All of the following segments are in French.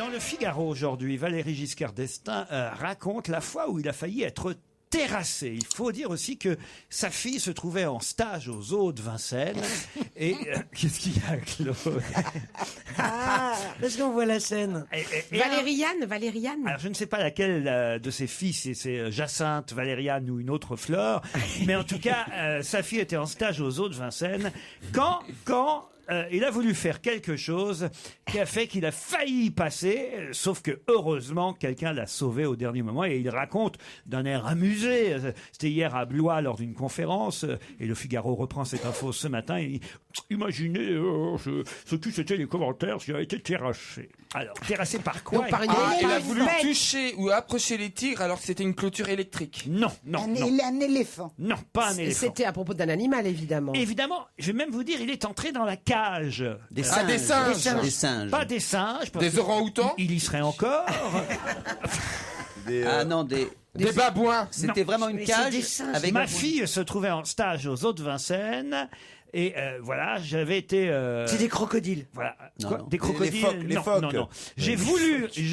Dans le Figaro aujourd'hui, Valéry Giscard d'Estaing raconte la fois où il a failli être terrassé. Il faut dire aussi que sa fille se trouvait en stage aux Zoo de Vincennes. Et qu'est-ce qu'il y a, Claude? Parce qu'on voit la scène. Valériane. Alors je ne sais pas laquelle de ses filles, si c'est Jacinthe, Valériane ou une autre Fleur, mais en tout cas, sa fille était en stage aux Zoo de Vincennes quand il a voulu faire quelque chose qui a fait qu'il a failli y passer, sauf que heureusement quelqu'un l'a sauvé au dernier moment et il raconte d'un air amusé. C'était hier à Blois lors d'une conférence et le Figaro reprend cette info ce matin. Il dit, imaginez ce que c'était les commentaires s'il a été terrassé. Alors terrassé par quoi? Il a voulu toucher ou approcher les tigres alors que c'était une clôture électrique. Non. Un éléphant. Non, pas un éléphant. C'était à propos d'un animal, évidemment. Évidemment, je vais même vous dire, il est entré dans la cage. Des singes. Des singes. Des singes. Pas des singes. Des orang-outans. Il y serait encore. Ah non, des babouins. C'était vraiment une cage avec Ma fille se trouvait en stage aux Zoo de Vincennes. Et voilà, j'avais été. C'est des crocodiles. Voilà. Non, Quoi, non. des crocodiles. Les phoques. Non. J'ai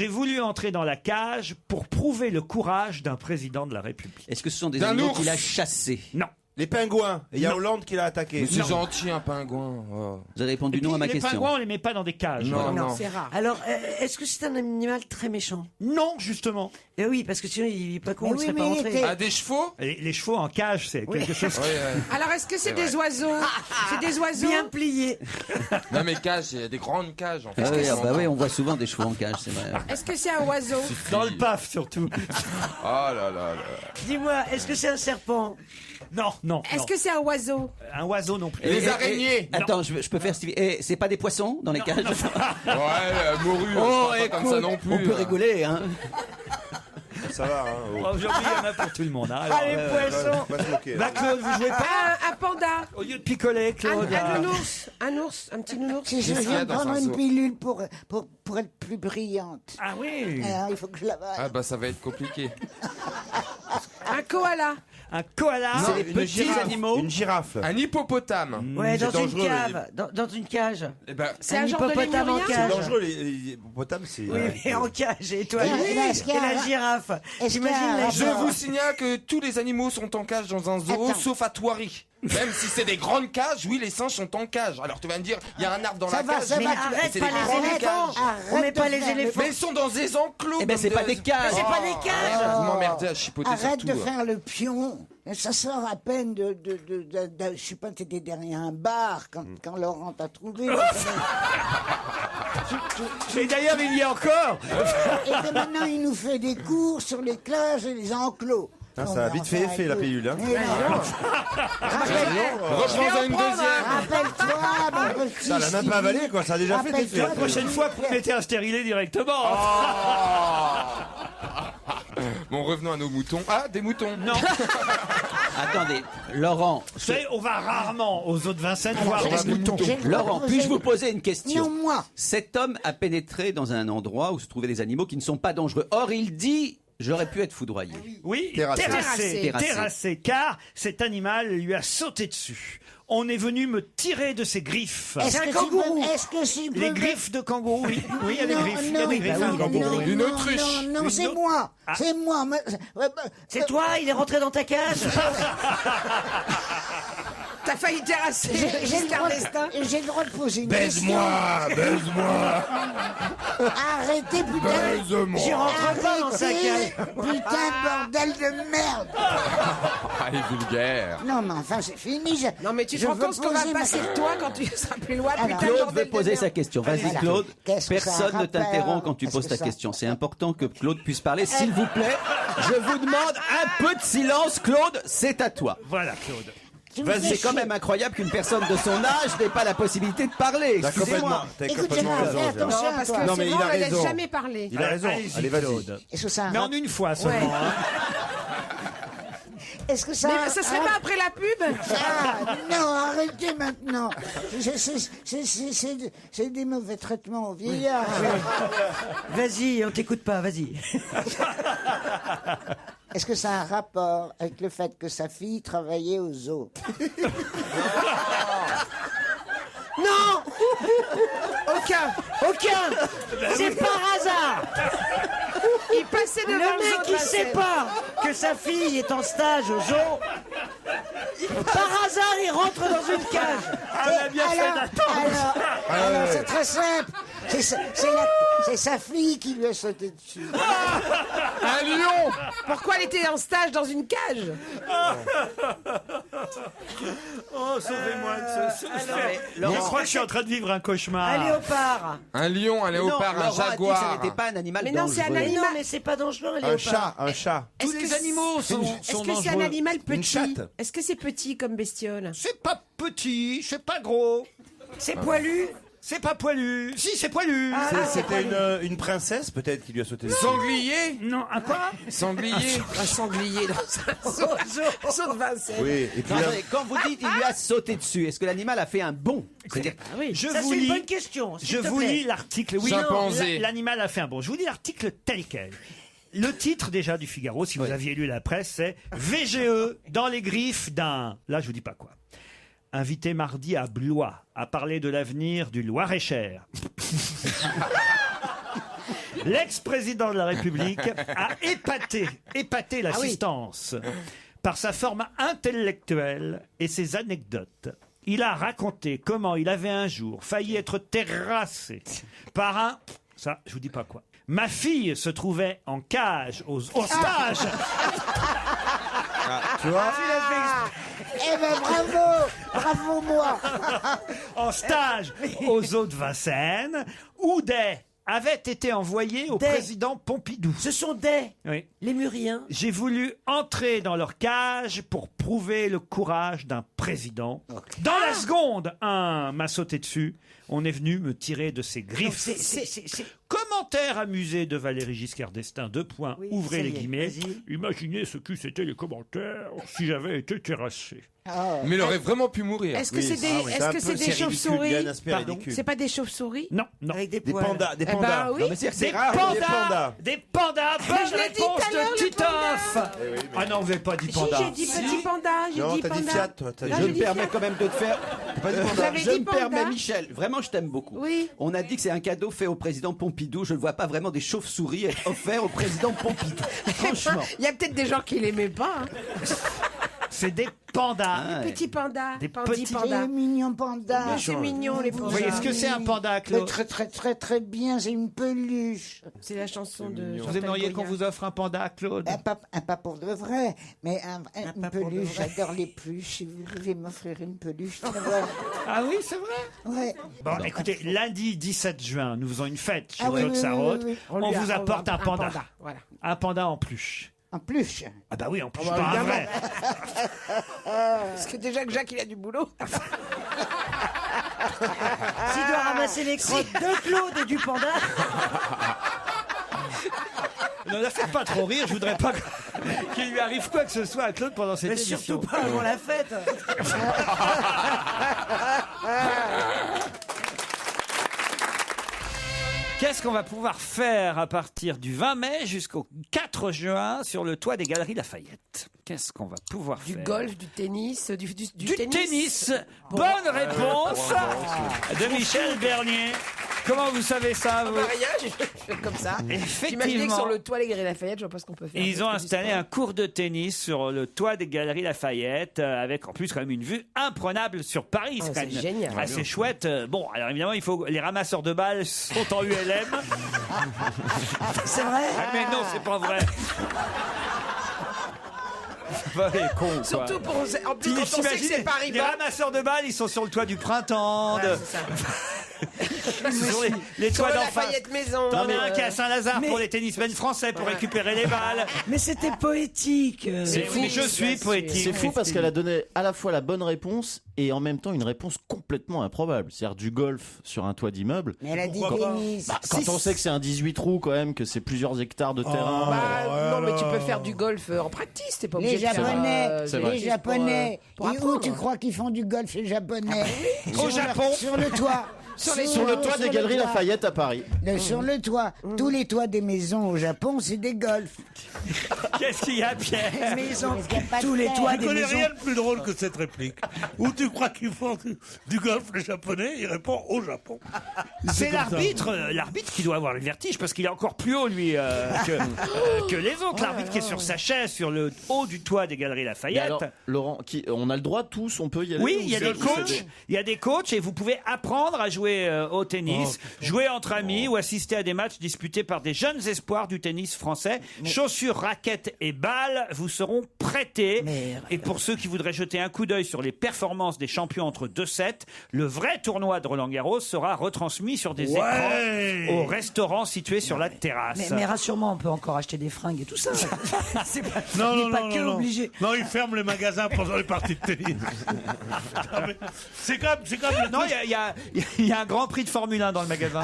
voulu entrer dans la cage pour prouver le courage d'un président de la République. Est-ce que ce sont des D'un animaux ours. qu'il a chassés? Non. Les pingouins. Et il y a Non. Hollande qui l'a attaqué. Mais c'est gentil, un pingouin. Oh. Vous avez répondu Et non puis, à ma les question. pingouins, on les met pas dans des cages. Non, non. C'est rare. Alors, est-ce que c'est un animal très méchant? Non, justement. Eh oui, parce que sinon, il est pas con, Mais il serait oui, pas mais il rentré. était- Ah, des chevaux. Les chevaux en cage, c'est quelque chose. Alors, est-ce que c'est des oiseaux? C'est des oiseaux? Bien plié. Non mais cages, il y a des grandes cages en fait. Ah oui, bah oui, on voit souvent des chevaux en cage, c'est vrai. Est-ce que c'est un oiseau? Dans le paf, surtout. Oh là là là. Dis-moi, est-ce que c'est un serpent? Non. Est-ce que c'est un oiseau? Un oiseau non plus. Les araignées. Attends, je peux faire Stevie. C'est pas des poissons dans les cages? Ouais, morue. Oh, pas comme ça non plus. on peut rigoler, hein. Ça va, hein. Aujourd'hui, il y en a pour tout le monde. Hein. Alors, les poissons. Pas se moquer. bah, Claude, vous jouez pas Un panda? au lieu de picoler, Claude. Un nounours? Un petit nounours? Si je Qu'est-ce qu'il y viens a de dans prendre un une zoo pilule pour être plus brillante. Ah oui. Alors, il faut que je l'avale. Ah bah ça va être compliqué. Un koala? Un koala. C'est des petits animaux. Une girafe. Un hippopotame. Ouais, c'est dans une dangereux, cave. Dans une cage. Eh ben, C'est Un un genre de hippopotame en lémurien? C'est cage. dangereux, les hippopotames, c'est. Oui, mais en cage. Et toi, Oui, et est-ce qu'il y a la un- girafe. est-ce qu'il y a T'imagines un la je girafe? vous signale que tous les animaux sont en cage dans un zoo, Attends. sauf à Thoiry. Même si c'est des grandes cages, oui, les singes sont en cage. Alors tu vas me dire, il y a un arbre dans Ça la va, cage. ça Mais va, arrête c'est pas des les grandes éléphants. cages. On met pas Arrête de les faire le- éléphants. Mais ils sont dans des enclos. Eh ben, comme c'est pas des cages. C'est pas des cages. Vous m'emmerdez à chipoter Arrête sur de tout. faire le pion. Ça sort à peine je sais pas, t'étais derrière un bar quand Laurent t'a trouvé. Et d'ailleurs, il y a encore. Et que maintenant, il nous fait des cours sur les cages et les enclos. Ah, ça a vite fait effet, la pilule, hein. Mais non. Reprends-en une deuxième. Rappelle-toi, mon petit Ça l'a même pas avalé, quoi. Ça a déjà fait effet. Rappelle-toi, La prochaine fois, vous mettez un stérilet directement. Bon, revenons à nos moutons. Ah, des moutons. Non. Attendez, Laurent. Vous savez, on va rarement aux Zoo de Vincennes voir on va des moutons. Laurent, puis-je vous poser une question? Non, moi. Cet homme a pénétré dans un endroit où se trouvaient des animaux qui ne sont pas dangereux. Or, il dit, j'aurais pu être foudroyé. Oui, Terrassé. terrassé, car cet animal lui a sauté dessus. On est venu me tirer de ses griffes. Est-ce que kangourou. Est-ce que tu peux Les me- griffes de kangourou, oui. Oui, il y a des Non, griffes. Il y a non, des griffes. bah un oui, kangourou. non, Une non, autruche. Non, Une c'est autre- moi. Ah. C'est moi. C'est toi, il est rentré dans ta cage. T'as failli terrasser J'ai le Giscard droit d'Estaing? j'ai le droit de poser une question. Baise-moi. Arrêtez, putain. Baise-moi. J'y rentre pas dans sa Arrêtez, cage. putain, bordel de merde. Ah, il est vulgaire. Non, mais enfin, c'est fini. Non, mais tu te Je rends veux compte ce qu'on va poser ma- passer de toi quand tu seras plus loin? Alors, Putain, Claude bordel veut de poser merde. sa question. Vas-y, Voilà. Claude. Qu'est-ce que ça a Personne ne rapport t'interrompt quand tu Qu'est-ce poses que ta ça- question. C'est important que Claude puisse parler. S'il vous plaît, je vous demande un peu de silence. Claude, c'est à toi. Voilà, Claude. Tu me fais C'est quand chier. même incroyable qu'une personne de son âge n'ait pas la possibilité de parler. T'as complètement, Excusez-moi. t'as Écoute, complètement fais raison, Gérard. attention Non, à parce toi. que Non, mais c'est il bon, a on ne laisse raison. jamais parler. Il a raison. Allez-y, Allez, vas-y. Claude. Est-ce que ça a Mais en une fois seulement. Ouais. hein. Est-ce que ça Mais ça serait pas après la pub? Ah, non, arrêtez maintenant. C'est des mauvais traitements aux vieillards. Vas-y, on t'écoute pas, vas-y. Est-ce que ça a un rapport avec le fait que sa fille travaillait au zoo? Non. Aucun. C'est par hasard. devant Le le mec, zoo de il sait Vincennes. pas que sa fille est en stage au zoo. Par hasard, il rentre dans une cage. On a bien fait d'attendre. Alors, c'est très simple. C'est sa fille qui lui a sauté dessus. Un lion. Pourquoi elle était en stage dans une cage? Oh, sauvez-moi de ce. Je crois que je suis en train de vivre un cauchemar. Un léopard. Un lion, un léopard, un Laurent a dit que ça jaguar. n'était pas un animal Mais non, c'est un dangereux. Mais animal. non, mais c'est pas dangereux, un Un léopard. chat, un chat. Tous les animaux sont Est-ce que c'est un dangereux. animal petit? chatte. Est-ce que c'est petit comme bestiole? C'est pas petit, c'est pas gros, C'est poilu. c'est pas poilu. Si, c'est poilu. C'était une princesse peut-être qui lui a sauté dessus. Sanglier. Non, un quoi? Sanglier. Un sanglier dans un zoo de Vincennes. Oui, et puis Non, attendez, quand vous dites il lui a sauté dessus, est-ce que l'animal a fait un bond? C'est-à-dire, Je Ça, vous c'est une lis. bonne question. Je vous lis l'article. Oui, Chimpanzé. non, l'animal a fait un bon. Je vous lis l'article tel quel. Le titre déjà du Figaro, si vous aviez lu la presse, c'est VGE dans les griffes d'un. Là, je vous dis pas quoi. Invité mardi à Blois à parler de l'avenir du Loir-et-Cher. L'ex-président de la République a épaté l'assistance par sa forme intellectuelle et ses anecdotes. Il a raconté comment il avait un jour failli être terrassé par un... Ça, je vous dis pas quoi. Ma fille se trouvait en cage au stage. tu vois, Eh ben bravo moi. En stage au zoo de Vincennes, où des avaient été envoyés au Des. président Pompidou. Ce sont des Oui. lémuriens. J'ai voulu entrer dans leur cage pour prouver le courage d'un président. Dans la seconde, un m'a sauté dessus. On est venu me tirer de ses griffes. Commentaire amusé de Valéry Giscard d'Estaing. Oui, Ouvrez ça les y est, guillemets. vas-y. Imaginez ce que c'était les commentaires si j'avais été terrassé. Mais il aurait vraiment pu mourir. Est-ce que c'est des, c'est un peu- c'est ridicule, chauves-souris? il y a un aspect Pardon. ridicule. C'est pas des chauves-souris? Non, non. Avec des Des poils. pandas, des Eh ben pandas. oui. non mais c'est Des rare. pandas, des pandas. des pandas. Bonne je l'ai dit réponse tout à l'heure, de le Titoff. Ah non, vous n'avez pas dit Si, panda. j'ai dit petit panda, j'ai Non, dit t'as dit panda. Fiat, toi. Non, Je j'ai me dit permets Fiat. quand même de te faire. J'avais Je dit me panda. permets, Michel. Vraiment, je t'aime beaucoup. Oui. On a dit que c'est un cadeau fait au président Pompidou. Je ne vois pas vraiment des chauves-souris être offerts au président Pompidou. Franchement. Il y a peut-être des gens qui l'aimaient pas. Hein. C'est des pandas. Ah, ouais. Petit panda, Des pandi petits panda. Les mignons pandas. C'est mignon les Vous pandas. voyez, est-ce que c'est un panda, Mais Claude? très très très très bien, c'est une peluche. C'est la chanson de. Vous aimeriez qu'on vous offre un panda, Claude? Un pas pour de vrai, mais une pas pour de peluche. vrai. J'adore les peluches. Si vous pouvez m'offrir une peluche, ça va. Ah oui, c'est vrai. Ouais. Bon, écoutez, lundi 17 juin, nous faisons une fête chez Ah oui, Claude oui, Sarraute. oui, oui, On vous apporte un panda. Voilà. Un panda en peluche. En plus. Ah bah oui, en plus, bah, pas un évidemment. vrai. Parce que déjà que Jacques il a du boulot. S'il doit ramasser les crottes de Claude et du panda. Ne la faites pas trop rire, je voudrais pas qu'il lui arrive quoi que ce soit à Claude pendant cette Mais émission. surtout pas avant la fête. Qu'est-ce qu'on va pouvoir faire à partir du 20 mai jusqu'au 4 juin sur le toit des Galeries Lafayette? Qu'est-ce qu'on va pouvoir Du faire? golf, du tennis, du Du tennis. Bonne réponse de Michel Bernier. Comment vous savez ça, vous? Bah, rien, je fais comme ça. J'imaginais que Effectivement. sur le toit des Galeries Lafayette, je vois pas ce qu'on peut faire. Ils ont Parce que installé du un cours de tennis sur le toit des Galeries Lafayette, avec en plus quand même une vue imprenable sur Paris. Oh, quand c'est même génial. assez chouette. Bon, alors évidemment, les ramasseurs de balles sont en ULM. C'est vrai. Ah, mais non, c'est pas vrai. Bah, les cons, quoi. Surtout pour. En plus, quand on sait que T'imagines, c'est Paris les ramasseurs de balles, ils sont sur le toit du printemps. Sur les Sur toits le d'en face. Lafayette Maison. T'en as un qui est à Saint-Lazare mais- pour les tennismen français pour récupérer les balles. Mais c'était poétique. Mais je suis poétique. C'est fou parce qu'elle a donné à la fois la bonne réponse et en même temps une réponse complètement improbable. C'est-à-dire du golf sur un toit d'immeuble. Mais elle a dit Pourquoi tennis. Quand on sait que c'est un 18 trous quand même, que c'est plusieurs hectares de terrain. Bah, non, mais tu peux faire du golf en practice, t'es pas obligé Les de faire, Japonais, C'est vrai. les Japonais. pour Et où apprendre. tu crois qu'ils font du golf, les Japonais Au Japon. Sur le toit. Sur le toit des Galeries Lafayette à Paris. Sur le toit. Tous les toits des maisons au Japon, c'est des golfs. Qu'est-ce qu'il y a, Pierre? Tous les toits Je des connais maisons. rien de plus drôle que cette réplique. Où tu crois qu'ils font du golf, les Japonais? Il répond au Japon. C'est comme ça. l'arbitre qui doit avoir le vertige parce qu'il est encore plus haut lui que les autres. L'arbitre qui est sur sa chaise sur le haut du toit des Galeries Mais Lafayette. alors, Laurent, on a le droit tous, on peut y aller? Oui, ou il y a c'est- des coachs. Il y a des coachs et vous pouvez apprendre à jouer au tennis, jouer entre amis ou assister à des matchs disputés par des jeunes espoirs du tennis français. Chaussures, raquettes et balles vous seront prêtés. Et pour ceux qui voudraient jeter un coup d'œil sur les performances des champions entre deux sets, le vrai tournoi de Roland-Garros sera retransmis sur des écrans au restaurant situé sur la terrasse. Mais rassure-moi, on peut encore acheter des fringues et tout ça. C'est pas, Non, on non, n'est pas non, que non, obligé. non, ils ferment les magasins pendant les parties de tennis. Non, mais c'est comme le Non, truc- il y a un grand prix de Formule 1 dans le magasin.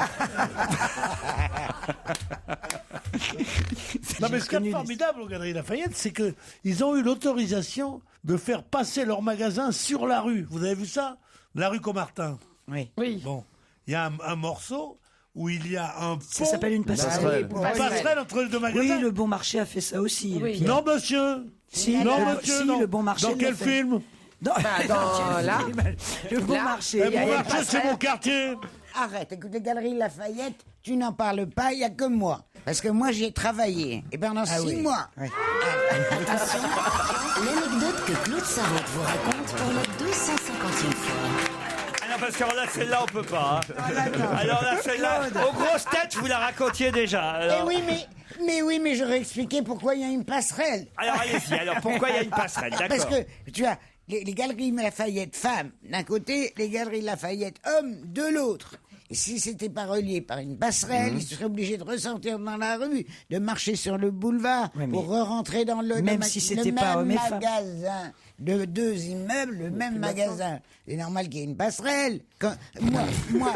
Non, mais ce qui est formidable aux Galeries Lafayette, c'est qu'ils ont eu l'autorisation de faire passer leur magasin sur la rue. Vous avez vu ça? La rue Comartin. Oui. Bon, il y a un morceau où il y a un pont. Ça s'appelle une passerelle. Une passerelle entre les deux magasins. Oui, le Bon Marché a fait ça aussi. Pierre. Non, monsieur. Si, non, le- monsieur, si, non. le Bon Marché Dans l'a quel fait. film? Non. dans là. Le Bon Marché. Le Bon Marché, c'est mon quartier. Arrête, écoute, les Galeries Lafayette, tu n'en parles pas, il n'y a que moi. Parce que moi, j'y ai travaillé. Et pendant 6 mois. Attention, l'anecdote que Claude Sarraute vous raconte pour la 250e fois. Ah non, parce que alors là, celle-là, on peut pas. Alors là, celle-là, aux grosses têtes, vous la racontiez déjà. Alors, Mais oui, j'aurais expliqué pourquoi il y a une passerelle. alors allez-y, alors pourquoi il y a une passerelle? D'accord. Parce que, tu as les Galeries Lafayette femmes d'un côté, les Galeries Lafayette hommes de l'autre. Et si c'était pas relié par une passerelle, ils seraient obligés de ressortir dans la rue, de marcher sur le boulevard Ouais, mais pour re-rentrer dans le même le si ma- c'était le pas même hommes et femmes. magasin. De 2 immeubles, le même magasin. C'est normal qu'il y ait une passerelle. Moi,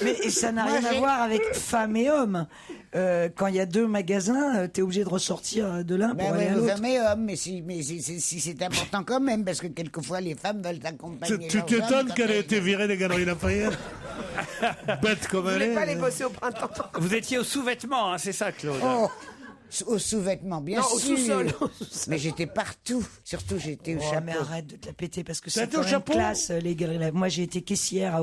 Mais ça n'a Moi, rien à j'ai- voir avec femmes et hommes. Quand il y a 2 magasins, t'es obligé de ressortir de l'un pour ben aller ouais, à l'autre. femmes et hommes, mais si c'est important quand même, parce que quelquefois les femmes veulent accompagner Tu leurs t'étonnes hommes quand qu'elle ait elles- été virée des Galeries Lafayette? Bête comme Vous elle voulez pas les est. bosser au printemps? Vous étiez au sous-vêtement, hein, c'est ça, Claude? Oh, aux sous-vêtements, bien Non, sûr. au sous-sol. Mais j'étais partout. Surtout, j'étais au Oh, chapeau. mais arrête de te la péter parce que T'as c'est été quand au même chapeau classe les galeries. Moi j'ai été caissière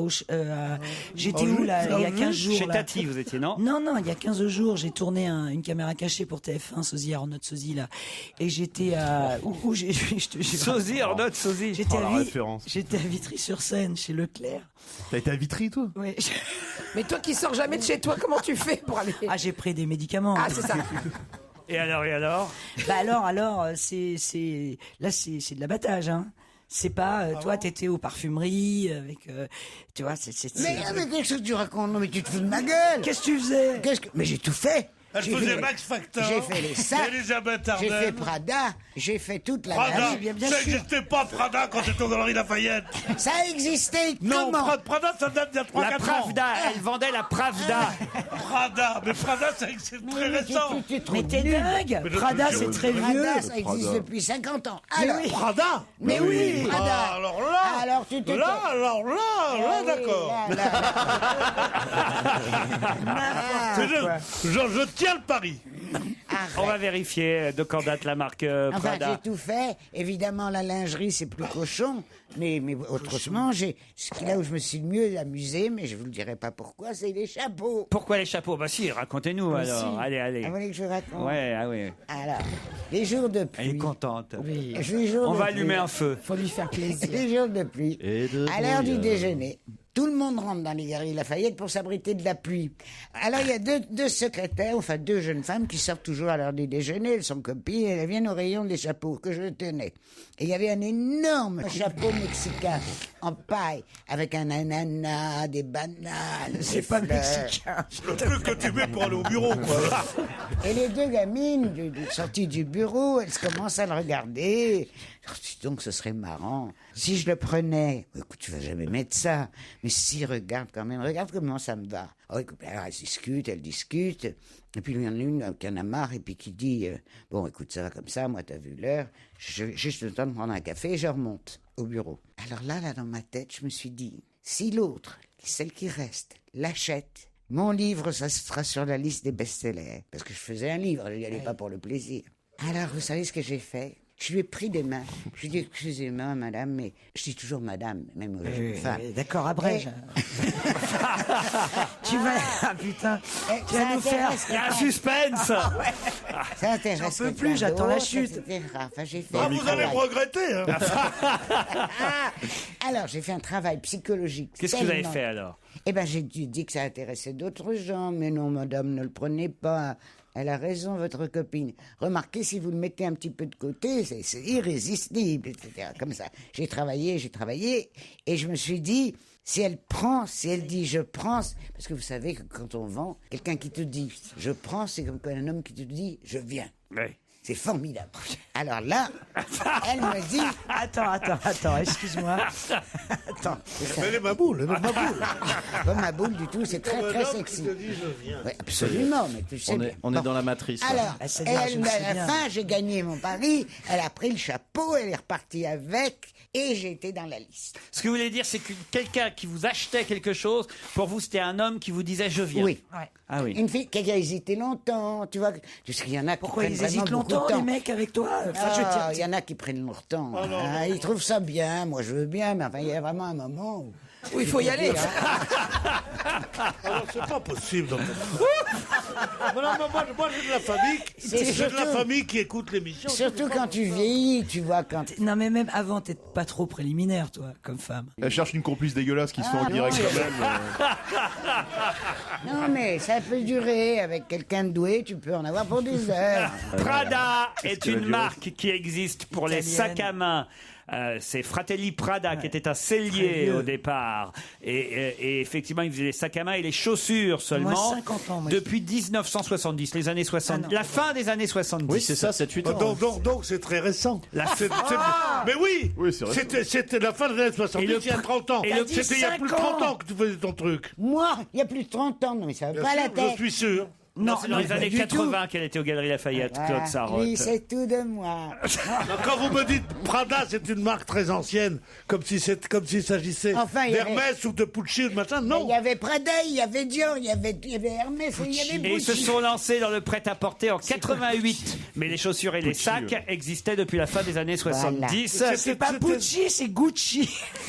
j'étais où là il y a 15 jours Chez là. Tati, vous étiez, non? Non, il y a 15 jours, j'ai tourné une caméra cachée pour TF1, Sosie, Arnaud Sosie, là. Et j'étais à... Où je te jure. Sosie, Arnaud, Sosie. J'étais Oh, la à, référence. j'étais à Vitry-sur-Seine, chez Leclerc. T'as été à Vitry, toi? Oui. Mais toi qui sors jamais de chez toi, comment tu fais pour aller? Ah, j'ai pris des médicaments. Ah, c'est ça. Et alors? Bah alors, c'est de l'abattage, hein. C'est pas, toi, t'étais aux parfumeries avec, tu vois, c'est. Mais qu'est-ce que tu racontes? Non, mais tu te fous de ma gueule. Qu'est-ce que tu faisais? Mais j'ai tout fait. Elle J'ai faisait fait- Max Factor. J'ai fait les sacs. Elisabeth J'ai fait Arden. Prada. J'ai fait toute la Prada. gamme. bien Ça sûr. n'existait pas Prada quand j'étais aux Galeries Lafayette. Ça existait. Non, Comment? Prada, ça date d'il y a 3-4 La ans. Pravda, elle vendait la Pravda. Prada, mais Prada, c'est très récent. Mais t'es dingue! Mais je Prada, te jure, c'est très vieux! Prada, ça existe depuis 50 ans. Alors, Prada. mais oui, Prada. Ah, alors là, Alors, tu te là, Ah oui, d'accord. là. Je tiens le pari. Arrête. On va vérifier de quand date la marque Enfin, Prada. j'ai tout fait. Évidemment, la lingerie, c'est plus cochon. Mais autrement, c'est là où je me suis le mieux amusé, mais je vous le dirai pas pourquoi, c'est les chapeaux. Pourquoi les chapeaux? Bah si, racontez-nous alors. Allez. Vous voulez que je raconte? Ouais, ah oui. Alors, les jours de pluie. Elle est contente. Les jours On de va pluie. allumer un feu. Faut lui faire plaisir. Les jours de pluie. Et de À l'heure du brouillard. déjeuner, tout le monde rentre dans les Galeries Lafayette pour s'abriter de la pluie. Alors, il y a deux secrétaires, enfin 2 jeunes femmes qui sortent toujours à l'heure du déjeuner. Elles sont copines et elles viennent au rayon des chapeaux que je tenais. Et il y avait un énorme chapeau mexicain en paille avec un ananas, des bananes. C'est pas mexicain. Le truc que tu mets pour aller au bureau, quoi. Et les 2 gamines sorties du bureau, elles commencent à le regarder. Alors, dis donc, ce serait marrant. Si je le prenais, écoute, tu vas jamais mettre ça. Mais si, regarde quand même, regarde comment ça me va. Oh, écoute, alors, elles discutent. Et puis, il y en a une qui en a marre et puis qui dit, bon, écoute, ça va comme ça, moi, t'as vu l'heure. J'ai juste le temps de prendre un café et je remonte au bureau. Alors là, dans ma tête, je me suis dit, si l'autre, celle qui reste, l'achète. Mon livre, ça sera sur la liste des best-sellers. Parce que je faisais un livre, je n'y allais pas pour le plaisir. Alors, vous savez ce que j'ai fait? Je lui ai pris des mains. Je lui ai dit, excusez-moi, madame, mais je dis toujours madame, même aux jeunes femmes. D'accord, abrège. Tu vas... Ah putain, tu vas nous faire... Il y a un suspense. Ça intéresse. J'en peux plus, j'attends la chute. etc. Enfin, j'ai fait Ah, un vous allez me travail. regretter. Hein. Alors, j'ai fait un travail psychologique. Qu'est-ce que vous avez tellement- fait alors? Eh ben, j'ai dit que ça intéressait d'autres gens. Mais non, madame, ne le prenez pas. Elle a raison, votre copine. Remarquez, si vous le mettez un petit peu de côté, c'est irrésistible, etc. Comme ça. J'ai travaillé, et je me suis dit, si elle prend, si elle dit je prends, parce que vous savez que quand on vend, quelqu'un qui te dit je prends, c'est comme un homme qui te dit je viens. Oui. C'est formidable. Alors là, elle me dit... Attends, excuse-moi. Attends, Elle est ma boule, elle est ma boule. pas ma boule du tout, c'est très très sexy. Ouais, absolument, mais tu sais... On est dans la matrice. là. Alors, Ah, c'est et bien, je me à souviens. la fin, j'ai gagné mon pari, elle a pris le chapeau, elle est repartie avec, et j'ai été dans la liste. Ce que vous voulez dire, c'est que quelqu'un qui vous achetait quelque chose, pour vous, c'était un homme qui vous disait je viens. Oui. Ah oui. Une fille qui a hésité longtemps, tu vois. Tu sais qu'il y en a qui Pourquoi prennent ils vraiment hésitent beaucoup de longtemps, temps. les mecs, avec toi? Enfin, je veux dire, Il y en a qui prennent leur temps. Ah, ils trouvent ça bien, moi je veux bien, mais enfin, il y a vraiment un moment où... Oui, il faut y aller. Alors, c'est pas possible. Donc... non, moi, j'ai de la famille. J'ai de la famille qui écoute l'émission. Surtout quand tu vieillis, tu vois, quand... Non, mais même avant, t'es pas trop préliminaire, toi, comme femme. Elle cherche une complice dégueulasse qui se fait en non, direct mais- quand même. Non, mais ça peut durer. Avec quelqu'un de doué, tu peux en avoir pour des heures. Prada est qu'elle a une duré marque qui existe pour les Italienne. sacs à main. C'est Fratelli Prada qui était un cellier vieux. au départ. Et effectivement, il faisait les sacs à main et les chaussures seulement. Moi, 50 ans, moi, depuis 1970, les années 60. Ah non. La fin des années 70. Oui, c'est ça, 7-8 ans. Donc, c'est très récent. La Mais oui, Oui, c'est récent. c'était la fin des années 70, Et le il y a 30 ans. et le- C'était il y a plus de 30 ans que tu faisais ton truc. Moi, il y a plus de 30 ans, non, mais ça va Bien pas sûr, la tête. je suis sûr. Non, c'est dans les pas années du 80 qu'elle était aux Galeries Lafayette, Voilà. Claude Sarraute. Oui, c'est tout de moi. Quand vous me dites Prada, c'est une marque très ancienne, comme s'il s'agissait Enfin, il y avait- d'Hermès ou de Pucci ou de machin. Il Non. y avait Prada, il y avait Dior, il y avait Hermès, il y avait Et ils se Gucci. sont lancés dans le prêt-à-porter en 88. Mais les chaussures et les Gucci, sacs existaient depuis la fin des années 70. C'est pas Pucci, c'est Gucci.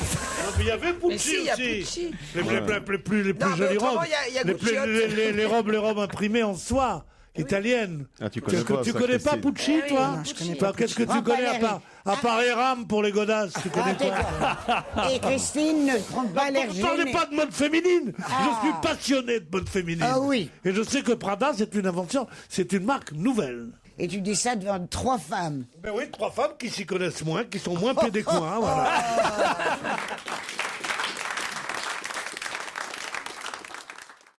Non, mais il y avait Pucci si, il y a aussi. Pucci. Les plus Non, mais jolies autrement, robes. il y a les, Gucci les robes imprimées en soie. Italienne. Ah, tu connais pas tu ça, connais pas Christine. Pucci, Eh oui, toi non, je connais Toi, pas qu'est-ce que Pucci. tu connais Valérie. à part Eram pour les godasses tu connais quoi Et Christine ne prend pas l'air Ne parlez gênée. pas de mode féminine. Je suis passionné de mode féminine. Ah oui. Et je sais que Prada, c'est une invention, c'est une marque nouvelle. Et tu dis ça devant 3 femmes. Ben oui, 3 femmes qui s'y connaissent moins, qui sont moins pédés que moi, voilà.